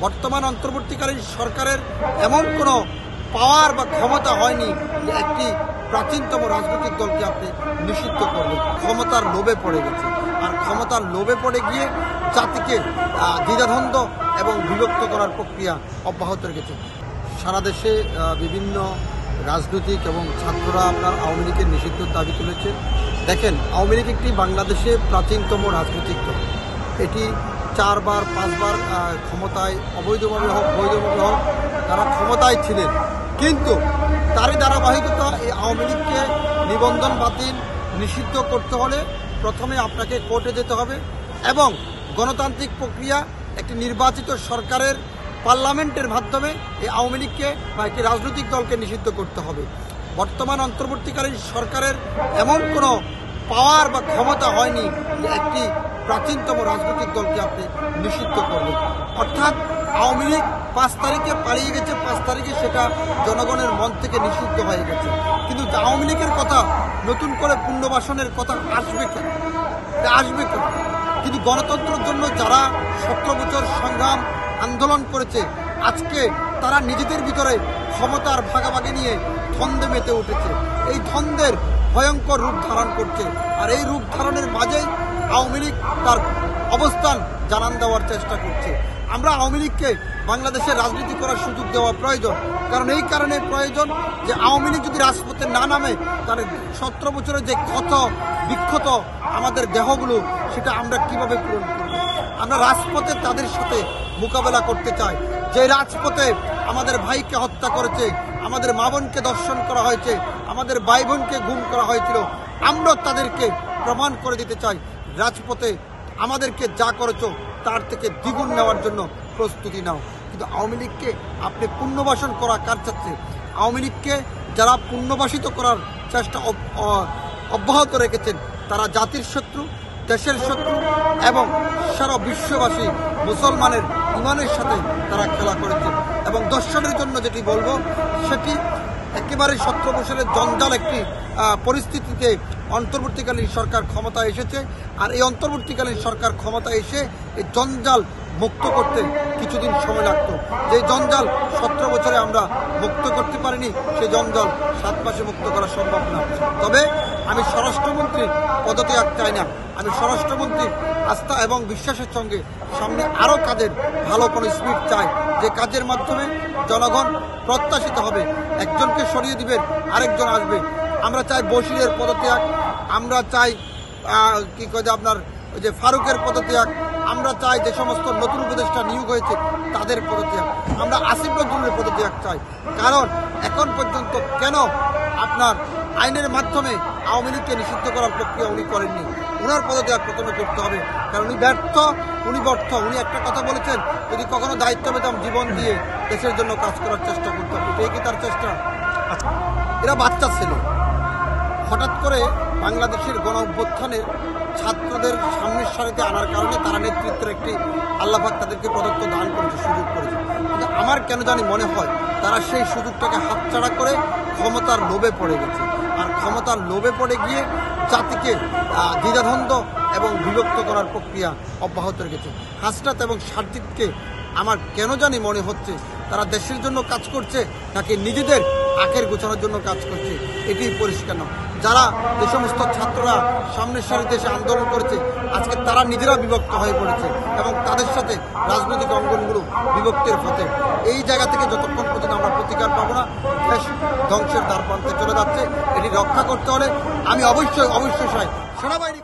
বর্তমান অন্তর্বর্তীকালীন সরকারের এমন কোনো পাওয়ার বা ক্ষমতা হয়নি যে একটি প্রাচীনতম রাজনৈতিক দলকে আপনি নিষিদ্ধ করবেন। ক্ষমতার লোভে পড়ে গেছে, আর ক্ষমতার লোভে পড়ে গিয়ে জাতিকে দ্বিধাদ্বন্দ্ব এবং বিভক্ত করার প্রক্রিয়া অব্যাহত রেখেছে। সারা দেশে বিভিন্ন রাজনৈতিক এবং ছাত্ররা আপনার আওয়ামী লীগের নিষিদ্ধের দাবি তুলেছে। দেখেন, আওয়ামী লীগ একটি বাংলাদেশে প্রাচীনতম রাজনৈতিক দল। এটি 4 বার 5 বার ক্ষমতায় অবৈধভাবে হোক বৈধভাবে হোক তারা ক্ষমতায় ছিলেন, কিন্তু তারই ধারাবাহিকতা এই আওয়ামী লীগকে নিবন্ধন বাতিল নিষিদ্ধ করতে হলে প্রথমে আপনাকে কোর্টে যেতে হবে এবং গণতান্ত্রিক প্রক্রিয়া একটি নির্বাচিত সরকারের পার্লামেন্টের মাধ্যমে এই আওয়ামী লীগকে বা একটি রাজনৈতিক দলকে নিষিদ্ধ করতে হবে। বর্তমান অন্তর্বর্তীকালীন সরকারের এমন কোনো পাওয়ার বা ক্ষমতা হয়নি যে একটি প্রাচীনতম রাজনৈতিক দলকে আপনি নিষিদ্ধ করবেন। অর্থাৎ আওয়ামী লীগ 5 তারিখে পালিয়ে গেছে, 5 তারিখে সেটা জনগণের মন থেকে নিষিদ্ধ হয়ে গেছে, কিন্তু আওয়ামী লীগের কথা নতুন করে পুনর্বাসনের কথা আসবে কেন? কিন্তু গণতন্ত্রের জন্য যারা 17 বছর সংগ্রাম আন্দোলন করেছে, আজকে তারা নিজেদের ভিতরে ক্ষমতার ভাগাভাগি নিয়ে দ্বন্দ্বে মেতে উঠেছে। এই দ্বন্দ্বের ভয়ঙ্কর রূপ ধারণ করছে, আর এই রূপ ধারণের মাঝেই আওয়ামী লীগ তার অবস্থান জানান দেওয়ার চেষ্টা করছে। আমরা আওয়ামী লীগকে বাংলাদেশের রাজনীতি করার সুযোগ দেওয়া প্রয়োজন, কারণ এই কারণে প্রয়োজন যে আওয়ামী লীগ যদি রাজপথে না নামে তাহলে 17 বছরের যে ক্ষত বিক্ষত আমাদের দেহগুলো সেটা আমরা কিভাবে পূরণ করব? আমরা রাজপথে তাদের সাথে মোকাবেলা করতে চাই, যে রাজপথে আমাদের ভাইকে হত্যা করেছে, আমাদের মা বোনকে দর্শন করা হয়েছে, আমাদের ভাই বোনকে গুম করা হয়েছিল। আমরা তাদেরকে প্রমাণ করে দিতে চাই, রাজপথে আমাদেরকে যা করেছো তার থেকে দ্বিগুণ নেওয়ার জন্য প্রস্তুতি নাও। কিন্তু আওয়ামী লীগকে আপনি পুনর্বাসন করা কার চাচ্ছে? আওয়ামী লীগকে যারা পুনর্বাসিত করার চেষ্টা অব্যাহত রেখেছেন তারা জাতির শত্রু, দেশের শত্রু এবং সারা বিশ্ববাসী মুসলমানের ইমানের সাথে তারা খেলা করেছে। এবং দর্শনের জন্য যেটি বলবো সেটি একেবারে 17 বছরের জঞ্জাল একটি পরিস্থিতিতে অন্তর্বর্তীকালীন সরকার ক্ষমতায় এসেছে, আর এই অন্তর্বর্তীকালীন সরকার ক্ষমতায় এসে এই জঞ্জাল মুক্ত করতে কিছুদিন সময় লাগতো। যে জঞ্জাল 17 বছরে আমরা মুক্ত করতে পারিনি, সেই জঞ্জাল 7 মাসে মুক্ত করা সম্ভব না। তবে আমি স্বরাষ্ট্রমন্ত্রীর পদত্যাগ চাই না, আমি স্বরাষ্ট্রমন্ত্রীর আস্থা এবং বিশ্বাসের সঙ্গে সামনে আরও কাজের ভালো কোনো স্পিড চাই, যে কাজের মাধ্যমে জনগণ প্রত্যাশিত হবে। একজনকে সরিয়ে দিবেন, আরেকজন আসবে। আমরা চাই বশিরের পদত্যাগ, আমরা চাই আপনার ওই যে ফারুকের পদত্যাগ, আমরা চাই যে সমস্ত নতুন উপদেষ্টা নিয়োগ হয়েছে তাদের পদত্যাগ, আমরা আসিফ নজরুলের পদত্যাগ চাই। কারণ এখন পর্যন্ত কেন আপনার আইনের মাধ্যমে আওয়ামী লীগকে নিষিদ্ধ করার প্রক্রিয়া উনি করেননি? ওনার পদত্যাগ প্রথমে করতে হবে, কারণ উনি ব্যর্থ, উনি ব্যর্থ। উনি একটা কথা বলেছেন, যদি কখনো দায়িত্ব পেতাম জীবন দিয়ে দেশের জন্য কাজ করার চেষ্টা করতাম। এটাই কি তার চেষ্টা? এরা বাচ্চা ছিল, হঠাৎ করে বাংলাদেশের গণ অভ্যুত্থানের ছাত্রদের সামনের সারিতে আনার কারণে তারা নেতৃত্বের একটি আল্লাহ পাক তাদেরকে প্রদত্ত দান করেছে, সুযোগ করেছে। কিন্তু আমার কেন জানি মনে হয় তারা সেই সুযোগটাকে হাতছাড়া করে ক্ষমতার লোভে পড়ে গেছে, আর ক্ষমতার লোভে পড়ে গিয়ে জাতিকে দ্বিধাদ্বন্দ্ব এবং বিভক্ত করার প্রক্রিয়া অব্যাহত রেখেছে। হাসনাত এবং সার্জিদকে আমার কেন জানি মনে হচ্ছে তারা দেশের জন্য কাজ করছে নাকি নিজেদের আখের গোছানোর জন্য কাজ করছে, এটি পরিষ্কার নয়। যারা যে সমস্ত ছাত্ররা সামনের সারিতে এসে আন্দোলন করেছে, আজকে তারা নিজেরা বিভক্ত হয়ে পড়েছে এবং তাদের সাথে রাজনৈতিক অঙ্গনগুলো বিভক্তির পথে। এই জায়গা থেকে যতক্ষণ পর্যন্ত আমরা প্রতিকার পাবো না, দেশ ধ্বংসের দ্বারপ্রান্তে চলে যাচ্ছে। এটি রক্ষা করতে হলে আমি অবশ্যই চাই সেনাবাহিনী